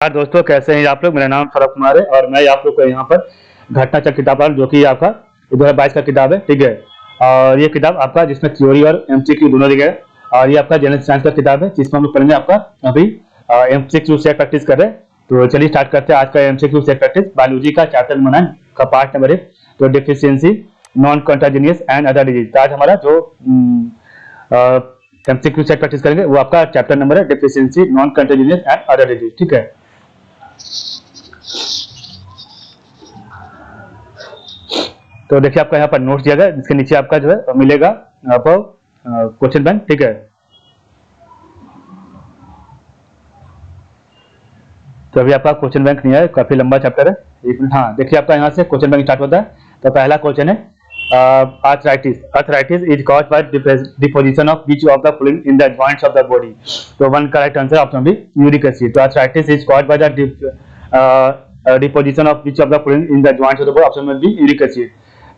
हाँ दोस्तों, कैसे हैं आप लोग। मेरा नाम सौरभ कुमार है और मैं आप लोग को यहाँ पर घटना चक्र किताब जो कि आपका 2022 का किताब है, ठीक है। और ये किताब आपका जिसमें थ्योरी और एमसीक्यू दोनों दिए गए और ये आपका जनरल साइंस का किताब है जिसमें हम लोग पढ़ेंगे आपका अभी एमसीक्यू से प्रैक्टिस कर रहे हैं। तो चलिए स्टार्ट करते हैं आज का एमसीक्यू से प्रैक्टिस। बायोलॉजी का चैप्टर नंबर 9 का पार्ट नंबर 1, तो deficiency non contagious and other disease. आज हमारा जो एमसीक्यू से प्रैक्टिस करेंगे वो आपका चैप्टर नंबर है deficiency non contagious and other disease, ठीक है। तो देखिए आपका यहाँ पर नोट्स दिया गया जिसके नीचे आपका जो है मिलेगा आपको क्वेश्चन बैंक, ठीक है। तो अभी आपका क्वेश्चन बैंक नहीं है, काफी लंबा चैप्टर है, एक मिनट। हाँ देखिए आपका यहाँ से क्वेश्चन बैंक स्टार्ट होता है। तो पहला क्वेश्चन है arthritis. Arthritis is caused by deposition of which of the following in the joints of the body. तो one correct answer option B, uric acid. तो arthritis is caused by the deposition of which of the following in the joints of the body. Option number B, uric acid.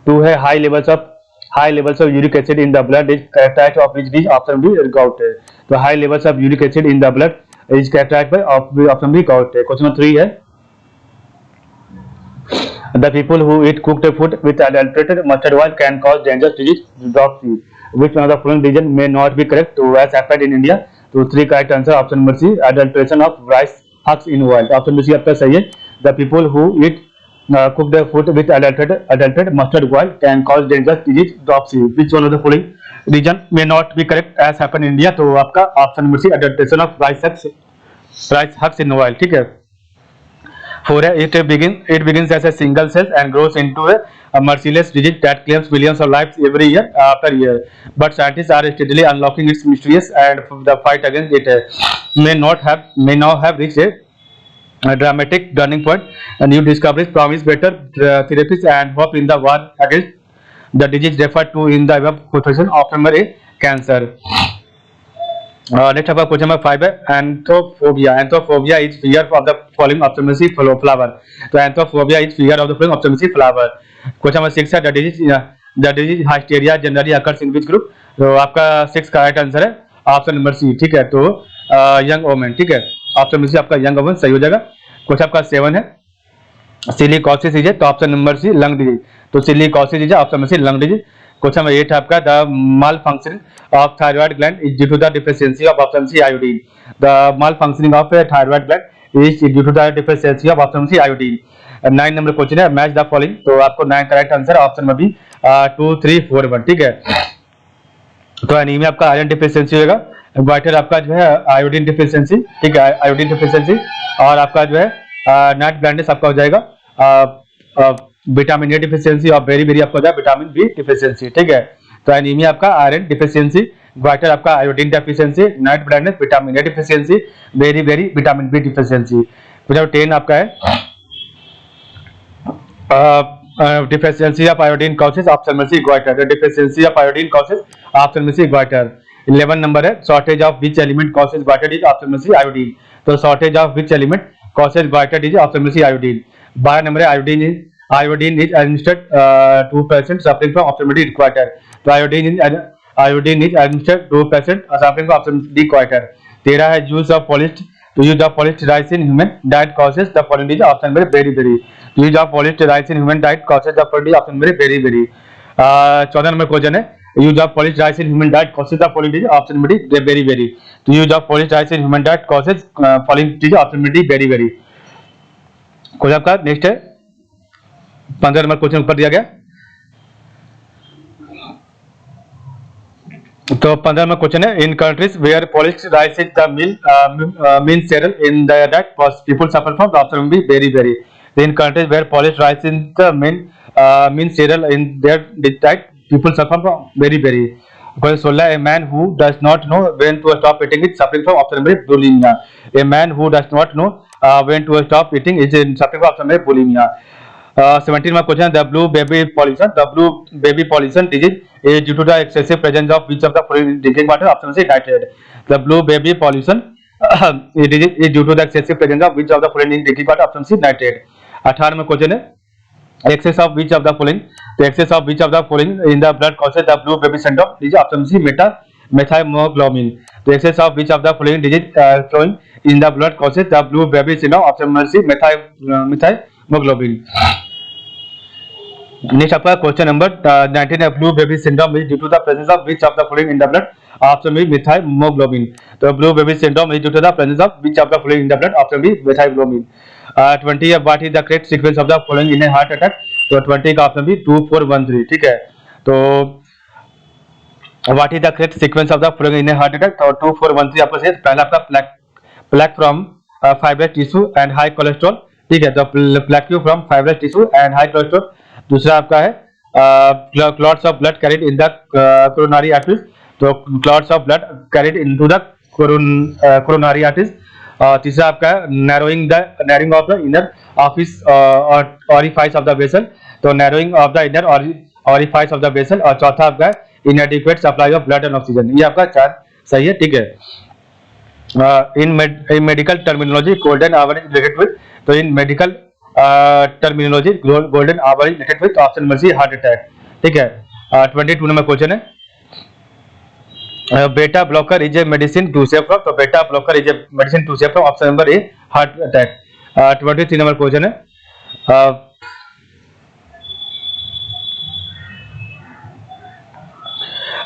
Two है high levels of uric acid in the blood is characterised of which disease. Option B, gout है। तो high levels of uric acid in the blood is characterized by option B, gout. Question number 3 है the people who eat cooked food with adulterated mustard oil can cause dangerous disease, dropsy. Which one of the following reason may not be correct to as happened in India? तो 3 correct answer option number C, adulteration of rice husk in oil. option number C आपका सही है। the people who eat cooked food with adulterated mustard oil can cause dangerous disease, dropsy. Which one of the following reason may not be correct as happened in India? तो आपका option number C, adulteration of rice husk in oil, ठीक है। 4 है it begins as a single cell and grows into a merciless disease that claims millions of lives every year after year, but scientists are steadily unlocking its mysteries and the fight against it may now have reached a dramatic turning point. New discoveries promise better therapies and hope in the war against the disease referred to in the above quotation. Option number A, cancer. Next आपका question number 5 है anthrophobia. Anthrophobia is fear of the following. Option number C, flower. तो anthrophobia is fear of the following. Option number C, flower. Question number 6 है the disease hysteria generally occurs in which group. तो आपका 6 का right answer है option number C, ठीक है। तो young women, ठीक है। ऑप्शन नंबर सी आपका यंग वोमेन सही हो जाएगा। क्वेश्चन आपका 7 है सिलिकोसिस डिजीज। तो option number C, lung disease. तो silicosis disease option number C, lung disease. Question number 8 है आपका the malfunctioning of thyroid gland is due to the deficiency of option C, iodine. The malfunctioning of thyroid gland is due to the deficiency of option C, iodine. 9 number question है match the following. तो आपको 9 correct answer option number B 2 3 4 1, ठीक है। तो anaemia आपका iron deficiency होगा। वाइटर आपका जो है आयोडीन डिफिशियंसी, ठीक है, आयोडीन डिफिशियंसी। और आपका जो है नाइट ब्लाइंडनेस आपका हो जाएगा विटामिन ए डिफिशियंसी और वेरी वेरी आपका हो जाएगा विटामिन बी डिफिशियंसी, ठीक है। तो एनीमिया आपका आयरन डिफिशियंसी, वाइटर आपका iodine deficiency, night blindness vitamin A deficiency, वेरी वेरी विटामिन बी डिफिशियंसी। 10 आपका है deficiency of iodine causes option में से goiter. The deficiency of iodine causes option में से goiter. 11 नंबर है shortage of which element causes goiter is option में से iodine. तो shortage of which element causes goiter is option में से iodine. 12 नंबर है iodine is administered to patient suffering from option में से goiter. तो iodine is administered to patient suffering from option D, goiter. 13 है use of polished rice in human diet causes the following is option में very very. Use of polished rice in human diet causes the following, option number वेरी वेरी। 14 number question है use of polished rice in human diet causes the following, option number वेरी वेरी। तो use of polished rice in human diet causes following, option number वेरी वेरी। Question आपका next है 15 नंबर क्वेश्चन ऊपर दिया गया। तो 15 नंबर क्वेश्चन है in countries where polished rice is the main cereal in the diet people suffer from, option number वेरी वेरी। In countries where polished rice is the main cereal in their diet, people suffer from very very. Question 16, a man who does not know when to stop eating is suffering from option number bulimia. A man who does not know when to stop eating is suffering from option number bulimia. 17 में question the blue baby pollution disease is due to the excessive presence of which of the following drinking water, option C, nitrate. The blue baby pollution disease is due to the excessive presence of which of the following drinking water, option C, nitrate. 18 में question है excess of which of the following. तो excess of which of the following in the blood causes the blue baby syndrome, option C, methaemoglobin. तो excess of which of the following disease flowing in the blood causes the blue baby syndrome, option number C methylhemoglobin. Next आपका question number 19 है, blue baby syndrome is due to the presence of which of the following in the blood, option B methylhaemoglobin. तो blue baby syndrome is due to the presence of which of the following in the blood, option B methylhaemoglobin. 20 है, what is the correct sequence of the following in a heart attack, तो 20 का option B 2413, ठीक है। तो what is the correct sequence of the following in a heart attack, तो 2413 आपको सही। पहला आपका plaque from fibrous tissue and high cholesterol, ठीक है, तो plaque from fibrous tissue and high cholesterol. दूसरा आपका है clots of blood carried in the coronary arteries, तो clots of blood carried into the coronary arteries. तीसरा आपका है narrowing of the inner office orifice of the vessel, तो narrowing of the inner orifice of the vessel. और चौथा आपका है inadequate supply of blood and oxygen. ये आपका 4 सही है, ठीक है। In medical terminology golden hour is related with, तो in medical terminology golden hour is related with, option number C heart attack, ठीक है। 22 नंबर क्वेश्चन है, beta blocker is a medicine to save from, तो beta blocker is a medicine to save from, option number A heart attack. 23 number question है,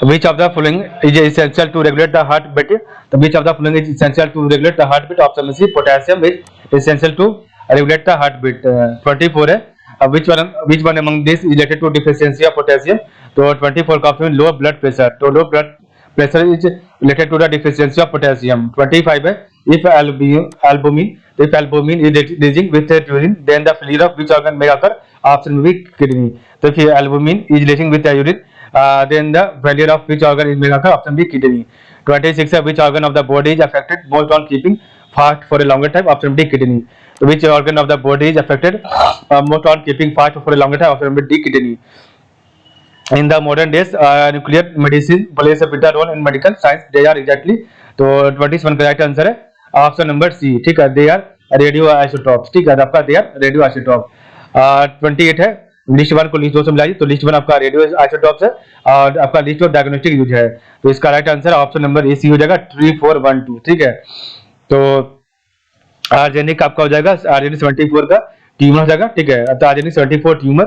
which of the following is essential to regulate the heartbeat, so which of the following is essential to regulate the heartbeat, option C potassium is essential to regulate the heartbeat। 24 है, which one among these is related to deficiency of potassium, तो 24 का option low blood pressure, तो low blood pressure is related to the deficiency of potassium। 25 है, if albumin is decreasing with urine then the failure of which organ may occur, option B kidney, तो if albumin is decreasing with the urine then the failure of which organ is may occur, option B kidney। 26 है, which organ of the body is affected most on keeping fast for a longer time, option D kidney, so which organ of the body is affected most on keeping fast for a longer time, option D kidney। In the modern days nuclear medicine plays a vital role in medical science, they are exactly, तो 21 का right answer है option number C, ठीक है, they are radio isotopes, ठीक है, आपका they are radio isotope. 28 है, list 1 को लिस्ट 2 से मिलाइए, तो लिस्ट 1 आपका रेडियो आइसोटॉप्स है और आपका लिस्ट ऑफ डायग्नोस्टिक यूज है, तो इसका right answer option number A C हो जाएगा 3412, ठीक है। तो आर्जेनिक आपका हो जाएगा आर्जेनिक 74 का ट्यूमर हो जाएगा, ठीक है, तो आर्जेनिक 74 ट्यूमर,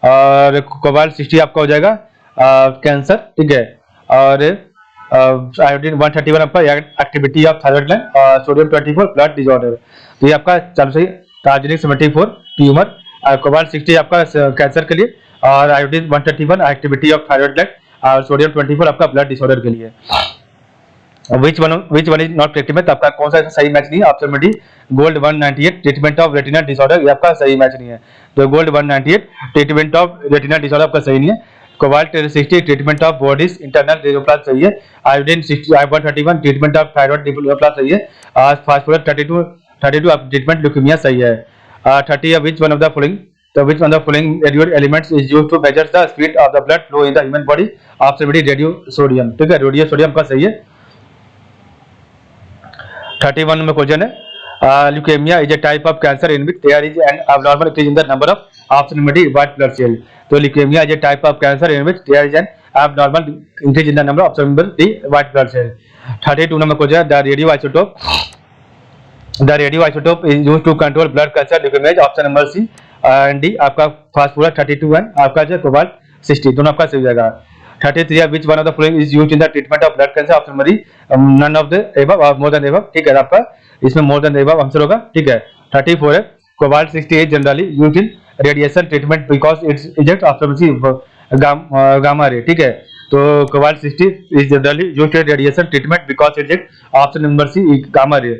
और कोबाल्ट 60 आपका हो जाएगा कैंसर, ठीक है, और आयोडीन 131 आपका एक्टिविटी ऑफ थायराइड ग्लैंड, और सोडियम 24 ब्लड डिसऑर्डर, तो ये आपका चलो सही, आर्जेनिक 74 ट्यूमर, कोबाल्ट 60 आपका कैंसर के लिए, और iodine 131 activity of thyroid gland, और सोडियम 24 आपका ब्लड डिसऑर्डर के लिए। Which one is not correct में, तो आपका कौन सा सही मैच नहीं है, ऑप्शन में D gold 198 treatment of retina disorder, ये आपका सही मैच नहीं है, तो gold 198 treatment of retina disorder आपका सही नहीं है। Cobalt 60 treatment of bodies internal neoplasm सही है, iodine 131 treatment of thyroid neoplasm सही है, फास्फोरस 32 आप ट्रीटमेंट ल्यूकेमिया सही है। 30 विच वन ऑफ द फॉलोइंग, तो which one of the following radio elements is used to measure the speed of the blood flow in the human body, option B radio sodium, ठीक है, radio sodium का सही है। 31 में question है, leukaemia is a type of cancer in which there is an abnormal increase in the number of, option number D white blood cell, तो leukaemia is a type of cancer in which there is an abnormal increase in the number, option number D white blood cell. 32 number question है, the radio isotope is used to control blood cancer leukaemia, option number C and D आपका phosphorus 32 है, आपका जो cobalt 60, दोनों आपका सही हो जाएगा। 33 है, which one of the following is used in the treatment of blood cancer, option number D none of the above और मोर देन एबव, ठीक है, आपका इसमें मोर देन एबव आंसर होगा, ठीक है। 34 है, cobalt 60 is generally used in radiation treatment because it's eject, option C gamma ray, ठीक है, तो cobalt 60 is generally used in radiation treatment because eject, option number C gamma ray.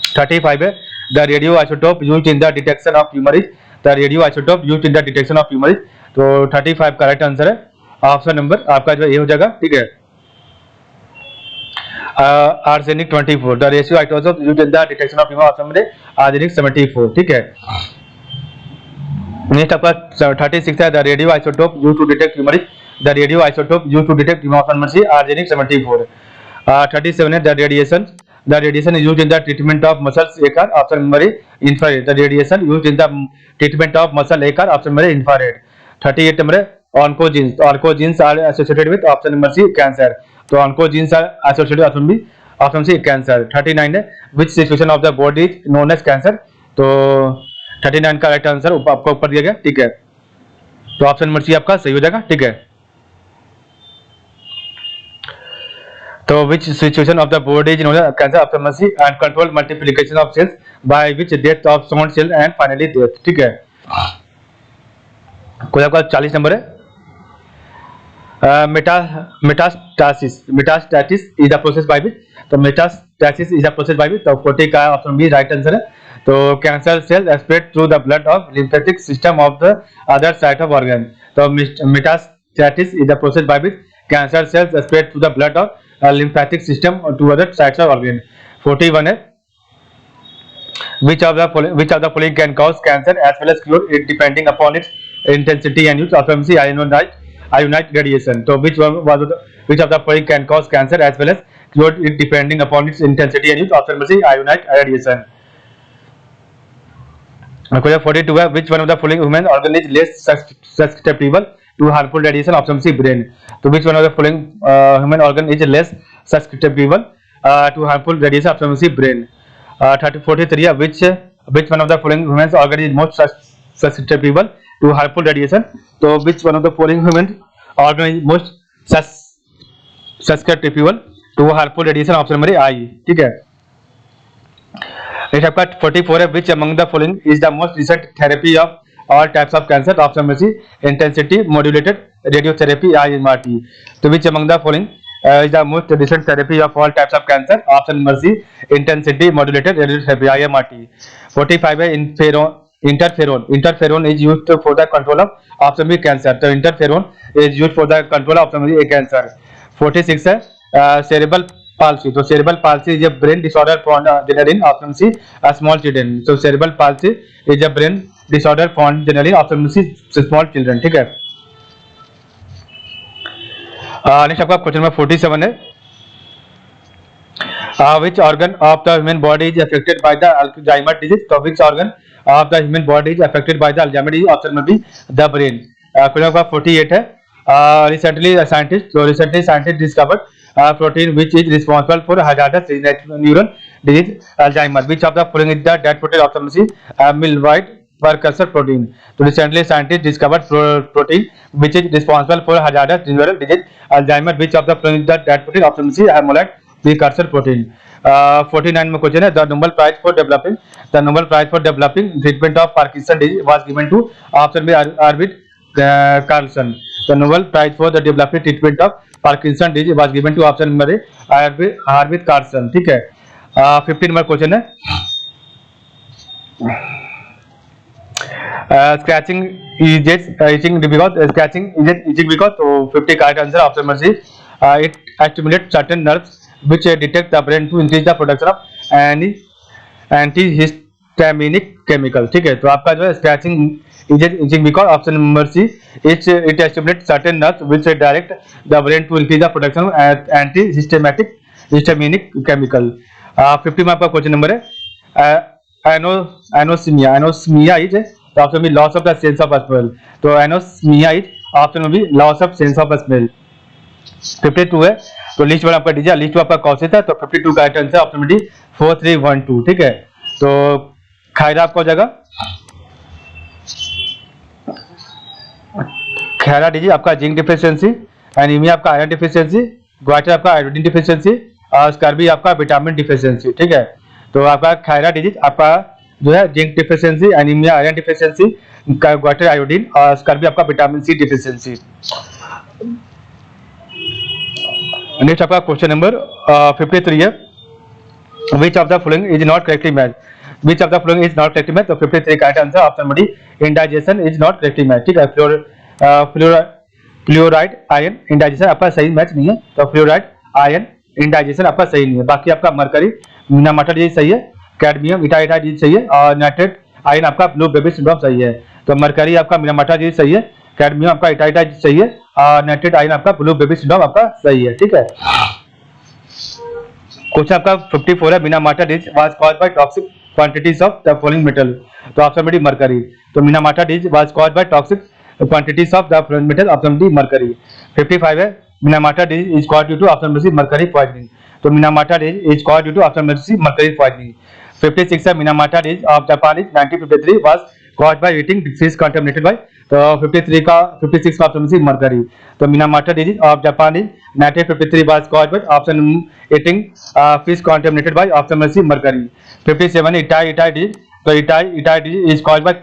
35 है, the radio isotope used in the detection of tumour is, the radio isotope used in the detection of tumour is, तो 35 का right answer है option number आपका जो ये हो जाएगा, ठीक है, arsenic 24, the ratio isotope used in the detection of tumour, option number arsenic 74, ठीक है। नेक्स्ट आपका 36 है, the radio isotope used to detect tumour is, the radio isotope used to detect tumour, option number C arsenic 74। 37 है, the radiation is used in the treatment of muscles ACAR, option number infrared, the radiation used in the treatment of muscle ACAR, option number infrared। 38 number oncogenes are associated with, option number C cancer, तो oncogenes are associated, option B option C cancer. 39 है which situation of the body is known as cancer. तो 39 का right answer आपको ऊपर दिया गया, ठीक है। तो ऑप्शन नंबर सी आपका सही हो जाएगा, ठीक है। तो which situation of the body is known as cancer? Option number C uncontrolled multiplication of cells by which death of sound cell and finally death, ठीक है। कोई आपका 40 नंबर है metastasis is the process by which. तो metastasis is the process by which. तो 40 का option B right answer है। तो cancer cell spread through the blood of lymphatic system of the other side of organ. तो metastasis is the process by which cancer cells spread through the blood of lymphatic system to other sites of organ। 41 है which of the following can cause cancer as well as cure it depending upon its intensity and use। Option C ionized radiation। तो which of the following can cause cancer as well as cure it depending upon its intensity and use। Option number C ionized radiation। 42 है which one of the following human organ is less susceptible to harmful radiation। Option C brain. तो which one of the following human organ is less susceptible to harmful radiation। Option C brain. 43 है which one of the following human organ is most susceptible to harmful radiation। तो which one of the following human organ is most susceptible to harmful radiation। Option number I, ठीक है। Next आपका 44 है which among the following is the most recent therapy of all types of cancer। Option number C intensity modulated radiotherapy IMRT। तो which among the following is the most recent therapy of all types of cancer। Option number C intensity modulated radiotherapy IMRT। 45 है interferon is used for the control of। Option B cancer. तो interferon is used for the control of। Option B cancer. 46 है cerebral palsy। तो cerebral palsy is a brain disorder found generally in। Option C small children। तो cerebral palsy is a brain disorder found generally। Option C small children, ठीक है। Next आपका question number 47 है which organ of the human body is affected by the Alzheimer disease। तो which organ of the human body is affected by the Alzheimer disease। Option number B the brain। क्वेश्चन नंबर 48 है recently scientists discovered protein which is responsible for hazardous neuron disease Alzheimer। which of the following is the that protein। Option number C amyloid precursor protein। तो recently scientists discovered protein which is responsible for hazardous neuron disease Alzheimer। which of the following is the that protein। Option number C amyloid precursor protein। 49 में question है the Nobel Prize for developing treatment of Parkinson disease was given to। Option B Arvid Carlson। The Nobel Prize for the developing treatment of Parkinson disease was given to option number A Arvid Carlson, ठीक है। 15 number question है scratching is itching because। तो 50 का right answer option number C it stimulates certain nerves which detect the brain to increase the production of antihistaminic chemical, ठीक है। तो आपका जो है scratching is itching because option number C it stimulates certain nerves which direct the brain to increase the production of antihistaminic chemical। 50 में आपका question number है anosmia is. तो option B loss of the sense of smell. तो anosmia is option B loss of sense of smell. 52 है तो list one आपका डीजिए, list to आपका कौशिक है। तो 52 का राइट आंसर ऑप्शन डी 4312, ठीक है। तो खैरा आपका हो जाएगा खैरा डीजिए आपका जिंक डिफिशियंसी, एनीमिया आपका आयरन डिफिशियंसी, ग्वाइटर आपका आयोडीन डिफिशियंसी और स्कर्बी आपका विटामिन डिफिशियंसी, ठीक है। तो आपका खैरा डिजीज आपका जो है zinc deficiency, anaemia iron deficiency, goitre iodine और स्कर्बी आपका विटामिन सी डिफिशियंसी। नेक्स्ट आपका क्वेश्चन नंबर 53 है विच of the following is not correctly match. Which of the following is not correctly match. तो 53 का right answer option number D indigestion is not correctly match, ठीक है। Fluoride ion indigestion आपका सही match नहीं है। तो फ्लोराइड आयन इंडाइजेशन आपका सही नहीं है। बाकी आपका मरकरी मीनामाटा डिजीज सही है, कैडमियम इटाइटा डिजीज सही है और नाइट्रेट आयन आपका ब्लू बेबी सिंड्रोम सही है। तो मरकरी आपका मीनामाटा डिजीज सही है, कैडमियम आपका इटाइटा सही है और नाइट्रेट आयन आपका ब्लू बेबी सिंड्रोम आपका सही है, ठीक है। क्वेश्चन आपका 54 है Minamata disease was caused by toxic quantities of the following metal. तो ऑप्शन बी मरकरी। तो Minamata disease was caused by toxic quantities of the fluorine metal, option D mercury। 55 है Minamata disease is caused due to option B mercury poisoning। तो Minamata disease is caused due to ophthalmology mercury poisoning. 56 है Minamata disease of Japan is 1953 was caused by eating fish contaminated by, तो 53 का 56 का option C Mercury. तो Minamata disease of Japan is 1953 was caused by option eating fish contaminated by ophthalmology mercury. 57 Itai disease, तो Itai disease is caused by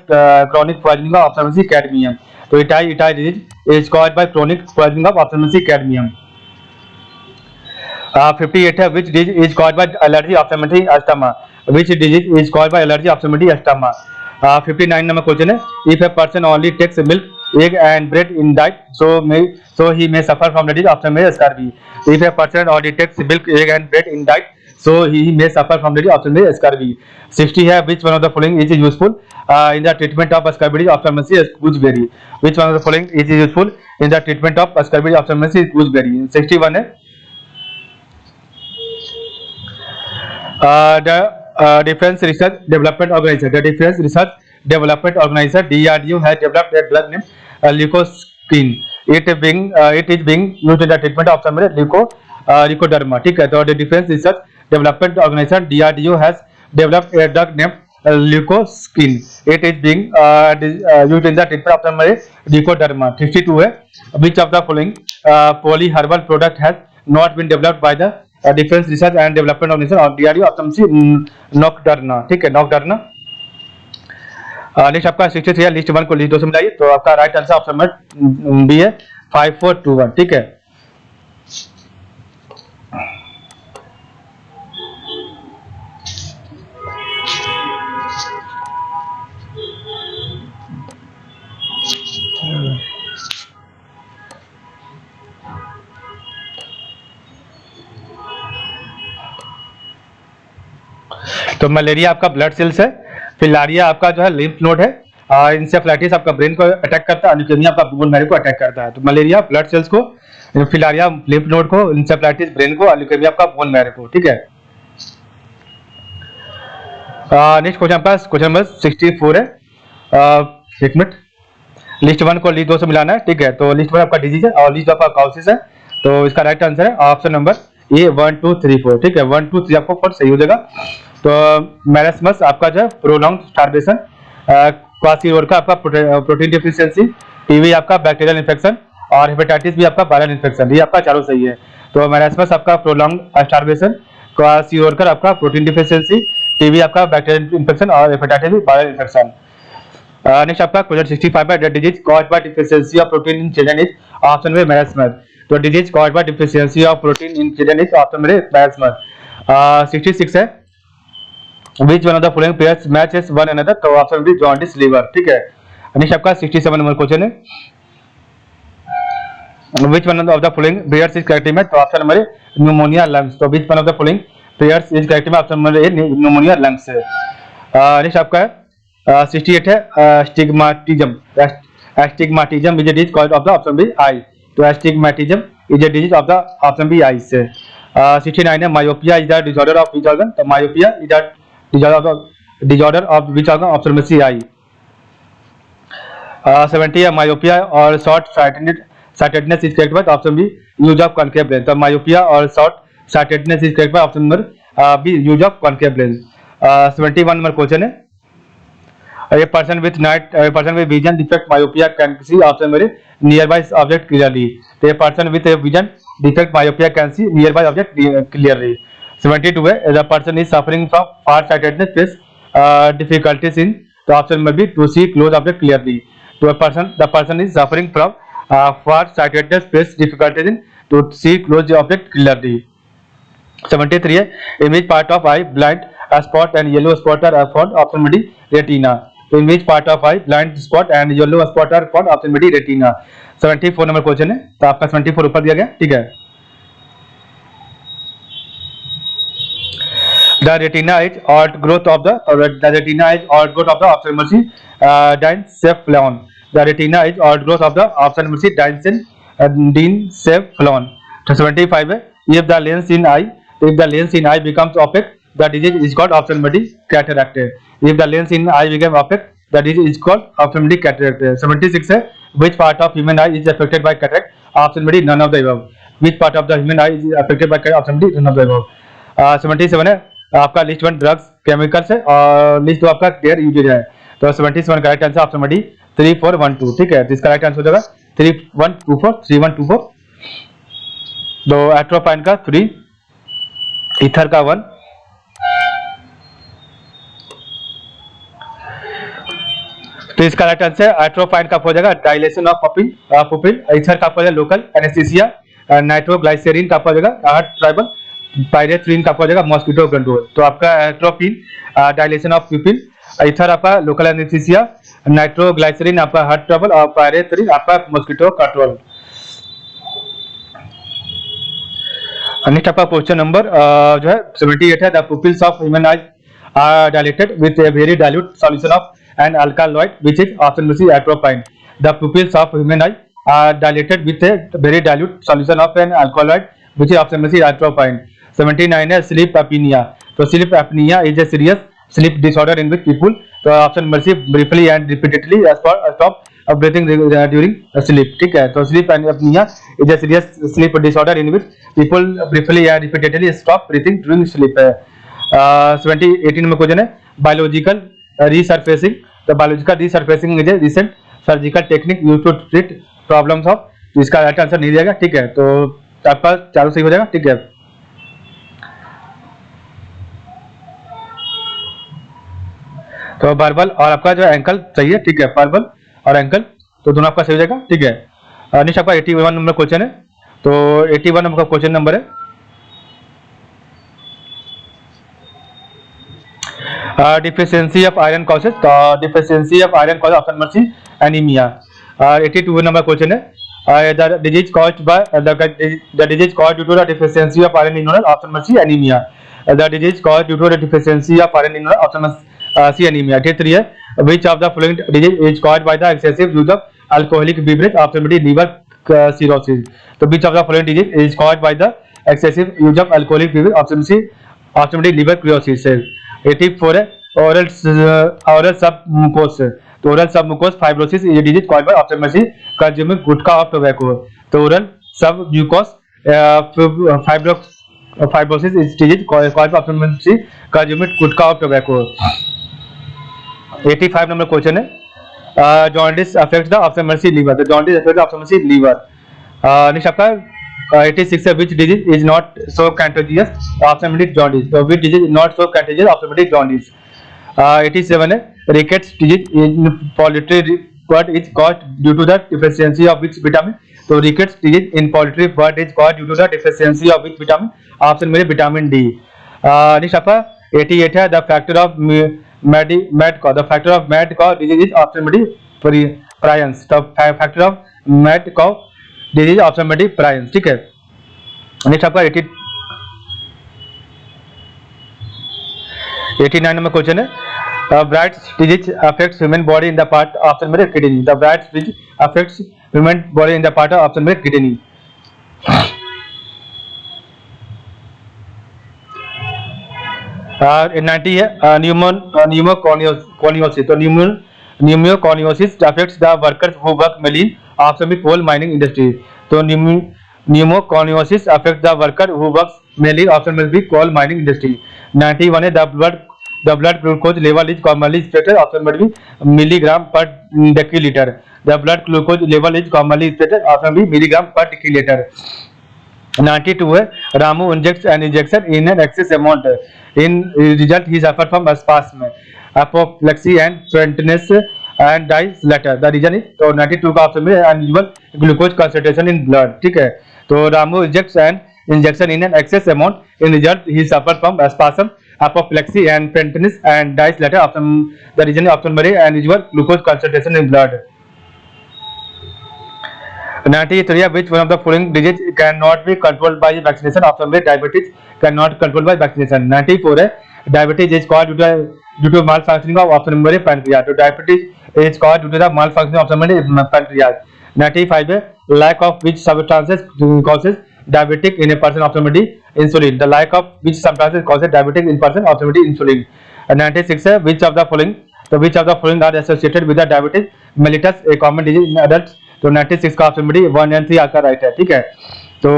chronic poisoning of ophthalmology cadmium. तो Itai disease is caused by chronic poisoning of ophthalmology cadmium. 58 है which disease is caused by allergy ophthalmology asthma, which disease is caused by allergy ophthalmology asthma. 59 number question है if a person only takes milk, egg and bread in diet, so he may suffer from disease ophthalmology scurvy. If a person only takes milk, egg and bread in diet, so he may suffer from disease ophthalmology scurvy. 60 है which one of the following is useful in the treatment of scurvy ophthalmology gooseberry, which one of the following is useful in the treatment of scurvy ophthalmology gooseberry. 61 है the Defense Research Development Organization. The Defense Research Development Organization (DRDO) has developed a drug named leukoskine. It is being used in the treatment of some leukoderma. ठीक है, तो the Defense Research Development Organization (DRDO) has developed a drug named leukoskine. It is being used in the treatment of some leukoderma. 62 है which of the following polyherbal product has not been developed by the defence research and development organisation और DRDO option C नॉकडर्ना। ठीक है, नॉकडर्ना। Next आपका 63 है list 1 को list 2 से मिलाइए, तो आपका राइट आंसर ऑप्शन बी है 5421। ठीक है, तो मलेरिया आपका ब्लड सेल्स है, फिलारिया आपका जो है लिम्फ नोड है, इंसेफ्लाइटिस आपका ब्रेन को अटैक करता है, ल्यूकेमिया आपका बोन मैरो को अटैक करता है। तो मलेरिया ब्लड सेल्स को, फिलारिया लिम्फ नोड को, इंसेफ्लाइटिस ब्रेन को, ल्यूकेमिया आपका बोन मैरो को। ठीक है, नेक्स्ट क्वेश्चन आपका क्वेश्चन नंबर 64 है। एक मिनट, लिस्ट 1 को लिस्ट 2 से मिलाना है। ठीक है, तो लिस्ट 1 आपका डिजीज है और लिस्ट आपका काउसिस है, तो इसका राइट आंसर है ऑप्शन नंबर ए 1 2 3 4। ठीक है, 1 2 3 आपको फॉर सही हो जाएगा। तो मैरास्मस आपका जो है प्रोलॉन्ग्ड स्टार्वेशन, क्वासियोरका आपका प्रोटीन डिफिशियंसी, टीबी आपका बैक्टीरियल इन्फेक्शन और हेपेटाइटिस भी आपका वायरल इन्फेक्शन, ये आपका चारों सही है। तो मैरास्मस आपका प्रोलॉन्ग्ड स्टार्वेशन, क्वासियोरका आपका प्रोटीन डिफिशियंसी, टीबी आपका बैक्टीरियल इन्फेक्शन और हेपेटाइटिस भी वायरल इन्फेक्शन। नेक्स्ट आपका क्वेश्चन 65 है the disease caused bye deficiency of protein in children is option में मैरास्मस। तो disease caused bye deficiency of protein in children is option में marasmus. 66 है which one of the following pairs matches one another, तो option B jaundice liver. ठीक है, next आपका 67 number question है which one of the following pairs is correct में, तो option number A pneumonia lungs. तो which one of the following pairs is correct में, option number A pneumonia lungs है। Next आपका 68 है stigmatism. Astigmatism is a disease caused of the option B eye, तो astigmatism is a disease of the option B eye से। 69 है myopia is the disorder of which organ, तो myopia is the disorder of which organ, option में सी आई। 70 है myopia और short sightedness is correct by, option B use of concave lens. तो myopia और short sightedness is correct by, option number B use of concave lens. 71 number question है a person with vision defect myopia can see, option में nearby object clearly। तो a person with a vision defect myopia can see nearby object clearly। 72 है the person is suffering from far-sightedness face difficulties in, तो option में भी to see close object clearly। तो the person is suffering from far-sightedness face difficulties in to see close object clearly। 73 है in which part of eye blind spot and yellow spot are found, option में D retina। तो in which part of eye blind spot and yellow spot are found, option में D retina। 74 number question है, तो आपका 74 ऊपर दिया गया। ठीक है, the retina is outgrowth of the ophthalmology diencephalon। The retina is outgrowth of the ophthalmology diencephalon। 75 है if the lens in eye becomes opaque, the disease is called, option में cataract। if the lens in eye becomes opaque, the disease is called, option में cataract। 76 है which part of human eye is affected by cataract, option में none of the above। which part of the human eye is affected by option D none of the above. 77 है आपका list 1 drugs chemicals है और list 2 आपका care usage है। तो 77 correct answer option D 3412 ठीक है। तो इसका राइट आंसर हो जाएगा 3124 3124। तो एट्रोपाइन का 3, ईथर का 1, तो इसका राइट आंसर एट्रोपाइन का हो जाएगा डायलेशन ऑफ पुपिल, ईथर का हो जाएगा लोकल एनेस्थीसिया, नाइट्रोग्लाइसेरिन का हो जाएगा हार्ट ट्राइबल, पायरेथ्रिन का हो जाएगा मॉस्किटो कंट्रोल। तो आपका atropine dilation of pupil, ether आपका लोकल एनेस्थीसिया, नाइट्रोग्लाइसेरिन आपका हार्ट ट्रबल और पायरेथ्रिन आपका मॉस्किटो कंट्रोल। नेक्स्ट आपका क्वेश्चन नंबर जो है 78 है। The pupils of human eyes are dilated with a very dilute solution of an alkaloid which is option C atropine. The pupils of human eyes are dilated with a very dilute solution of an alkaloid which is option C atropine. 79 है sleep apnoea. तो sleep apnoea is a serious sleep disorder in which people, तो option number C briefly and repeatedly stop breathing during sleep ठीक है। तो sleep apnea is a serious sleep disorder in which people briefly and repeatedly stop breathing during sleep है। 18 में question है biological resurfacing। तो biological resurfacing is a recent surgical technique used to treat problems of, तो इसका right answer नहीं दिया गया ठीक है। तो आपका चारों सही हो जाएगा ठीक है। तो बारबल और आपका जो एंकल चाहिए ठीक है, बारबल और एंकल तो दोनों आपका सही हो जाएगा ठीक है। नेक्स्ट आपका 81 नंबर क्वेश्चन है। तो 81 नंबर का क्वेश्चन नंबर है डिफिशियंसी ऑफ आयरन कॉजेज। तो deficiency of iron causes option number C anaemia. 82 नंबर क्वेश्चन है the disease caused by the disease caused due to the deficiency of iron in option number C anaemia. The disease caused due to the deficiency of iron in option number C anaemia. 83 है which of the following disease is caused by the excessive use of alcoholic beverage option B liver cirrhosis। तो which of the following disease is caused by the excessive use of alcoholic beverage option D liver cirrhosis है। 84 है oral submucous। तो oral submucous fibrosis is a disease caused by option C consuming gutkha of tobacco। तो oral submucous fibrosis is disease caused by option C consuming gutkha of tobacco। 85 नंबर question है jaundice affect the option number C liver. तो jaundice affect the option number C liver. Next आपका 86 है which disease is not so contagious option number D jaundice. तो which disease is not so contagious option number D jaundice. 87 है rickets disease in poultry bird is caused due to the deficiency of which vitamin. तो rickets disease in poultry bird is caused due to the deficiency of which vitamin option number vitamin D. Next आपका 88 है the factor of mad cow disease is option B prions। तो factor of mad cow disease option B prions ठीक है। Next आपका 89 number question है Bright's disease affects human body in the part option B kidney. The Bright's disease affects human body in the part option B kidney. 90 है pneumoconiosis. तो pneumoconiosis affects the workers who work mainly option B coal mining industry. तो pneumoconiosis affect the worker who works mainly option B coal mining industry. 91 है the blood glucose level is commonly stated option B milligram per decilitre. The blood glucose level is commonly stated option B milligram per decilitre. 92 है Ramu injects an injection in an excess amount in result he suffer from spasm apoplexy and faintness and dies later. The reason is, तो 92 का option है unusual glucose concentration in blood ठीक है। तो Ramu injects an injection in an excess amount in result he suffer from spasm apoplexy and faintness and dies later option the reason option B unusual glucose concentration in blood. 93 which one of the following disease cannot be controlled by vaccination option B diabetes cannot controlled by vaccination। 94 है diabetes is caused due to malfunctioning of option B pancreas। तो diabetes is caused due to the malfunctioning of option B pancreas। 95 है lack of which substances causes diabetic in a person option B insulin। the lack of which substances causes diabetic in person option B insulin। 96 है which of the following, तो which of the following are associated with the diabetes mellitus a common disease in adults। तो 96 का option B 1 and 3 आपका right है ठीक है। तो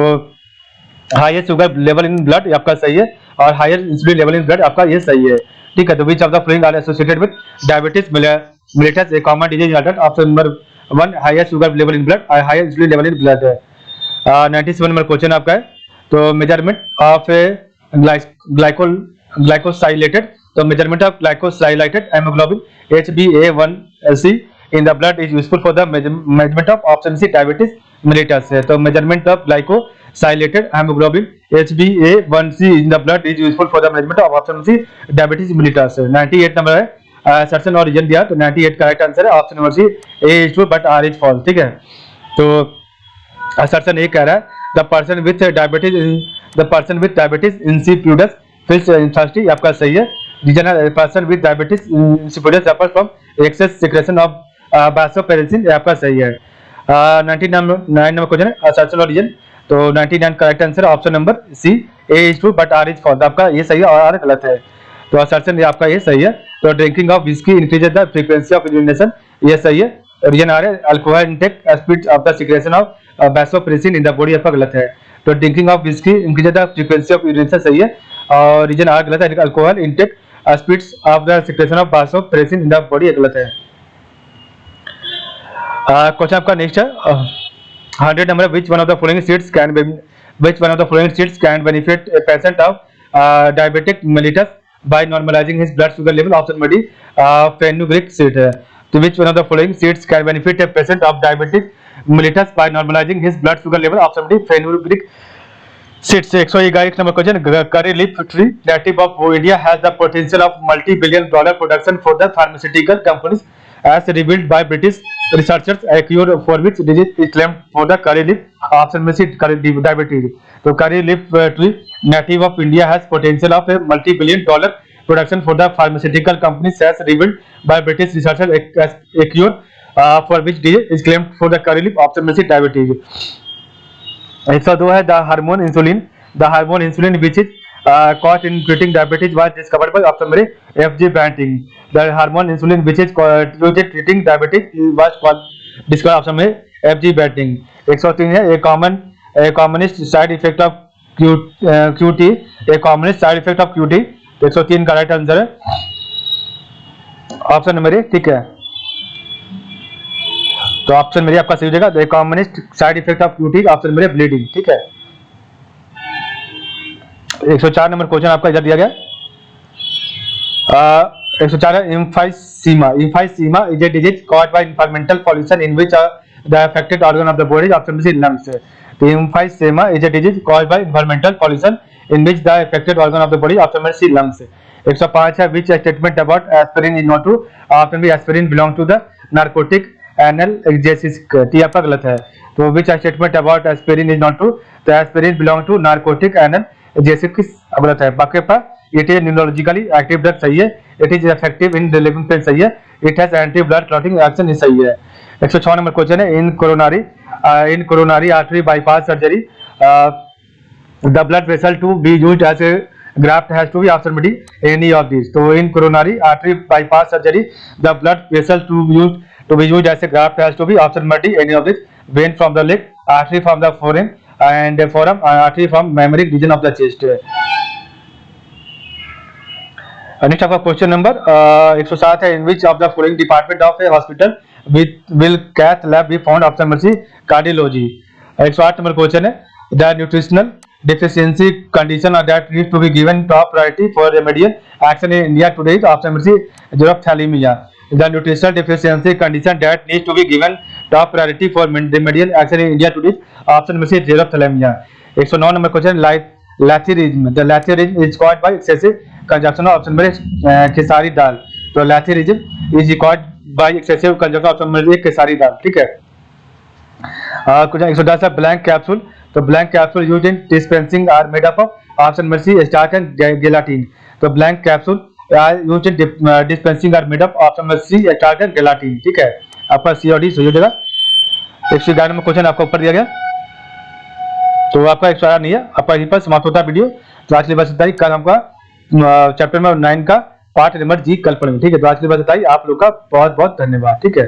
highest sugar level in blood आपका सही है, और higher insulin level in blood आपका ये सही है, ठीक है। तो which of the following are associated with diabetes mellitus a common disease in option number 1 highest sugar level in blood और higher insulin level in blood है। 97 नंबर क्वेश्चन आपका है। तो मेजरमेंट ऑफ ग्लाइकोसाइलेटेड, तो measurement of glycosylated haemoglobin HbA1c in the blood is useful for the measurement of option C diabetes mellitus है। तो measurement of glycosylated haemoglobin HbA1c in the blood is useful for the measurement of option C diabetes mellitus। 98 number है। सर्चन और reason दिया, तो 98 correct answer है, option number C A is true but R is false, ठीक है। तो सर्चन ये कह रहा है the person with diabetes insipidus feels thirsty, आपका सही है। रीजन है person with diabetes insipidus suffers from excess secretion of vasopressin, आपका सही है। 99 नंबर क्वेश्चन है सर्चन और रीजन, तो 99 correct answer option number C A is true but R is false, आपका ये सही है और R गलत है। तो असर्शन आपका ये सही है। तो drinking of whisky increases the frequency of urination, ये सही है। रीजन आ रहा है alcohol intake speeds of the secretion of vasopressin in the body, आपका गलत है। तो drinking of whisky increases the frequency of urination सही है, और रीजन आर गलत है, alcohol intake speeds of the secretion of vasopressin in the body गलत है। क्वेश्चन आपका नेक्स्ट है 100 number, which one of the following states can benefit a patient of diabetic mellitus by normalizing his blood sugar level, option number D fenugreek acid है। तो which one of the following states can benefit a patient of diabetic mellitus by normalizing his blood sugar level, option number D fenugreek acid। 111 number question, curry leaf tree native of India has the potential of multi-billion-dollar production for the pharmaceutical companies as revealed by British researchers, a cure for which disease is claimed for the curry leaf, option में C diabetes। तो curry leaf tree native of India has potential of a multi-billion-dollar production for the pharmaceutical companies as revealed by British researchers, a cure for which disease is claimed for the curry leaf, option में C diabetes। 102 है the hormone insulin which is caught in treating diabetes was discovered by option number FG Banting। The hormone insulin which is used in treating diabetes was discovered option में FG Banting। 103 है a commonest side effect of QT, a commonest side effect of QT। 103 का right answer है option number ए, ठीक है। तो option मेरी आपका सही हो जाएगा, the commonest side effect of QT, option मेरे ब्लीडिंग, ठीक है। 104 नंबर क्वेश्चन आपका इधर दिया गया 104 है emphysema is a disease caused by environmental pollution in which the affected organ of the body, option C lungs। तो emphysema is a disease caused by environmental pollution in which the affected organ of the body, option C lungs। 105 है which statement about aspirin is not true, option B aspirin belong to the narcotic analgesic, तो आपका गलत है। तो which statement about aspirin is not true, तो aspirin belong to narcotic analgesic गलत है। बाकी पर it is neurologically active drug सही है, it is effective in relieving pain सही है, it has anti blood clotting action सही है। 106 नंबर क्वेश्चन है in coronary artery bypass surgery the blood vessel to be used as a graft has to be, option B any of these। तो in coronary artery bypass surgery the blood vessel to be used as a graft has to be, option D any of these। vein from the leg, artery from the forearm and forearm, artery from mammary region of the chest। Next आपका question number 107 है in which of the following department of a hospital will cath lab be found, option C cardiology। 108 number question है the nutritional deficiency condition that needs to be given top priority for remedial action in India today, option C xerophthalmia। the nutritional deficiency condition that needs to be given top priority for remedial action in India today, option C xerophthalmia। 109 number question lathyrigm, the lathyrigm is caused by excessive consumption of, option में खेसारी दाल। तो lathyrigm is caused by excessive consumption of, option में खेसारी दाल, ठीक है। Question 110 है blank capsule, तो blank capsule used in dispensing are made up of, option में C starch and gelatin। तो blank capsule used in dispensing are made up, option में C starch and gelatin, ठीक है। आपका C और D सही हो जाएगा। 111 नंबर क्वेश्चन आपका ऊपर दिया गया, तो आपका 111 नहीं है, आपका यहीं पर समाप्त होता है वीडियो। तो आज के लिए बस इतना ही, कल आपका चैप्टर नंबर 9 का पार्ट नंबर G कल पढ़ेंगे, ठीक है। तो आज के लिए बस इतना ही, आप लोग का बहुत बहुत धन्यवाद, ठीक है।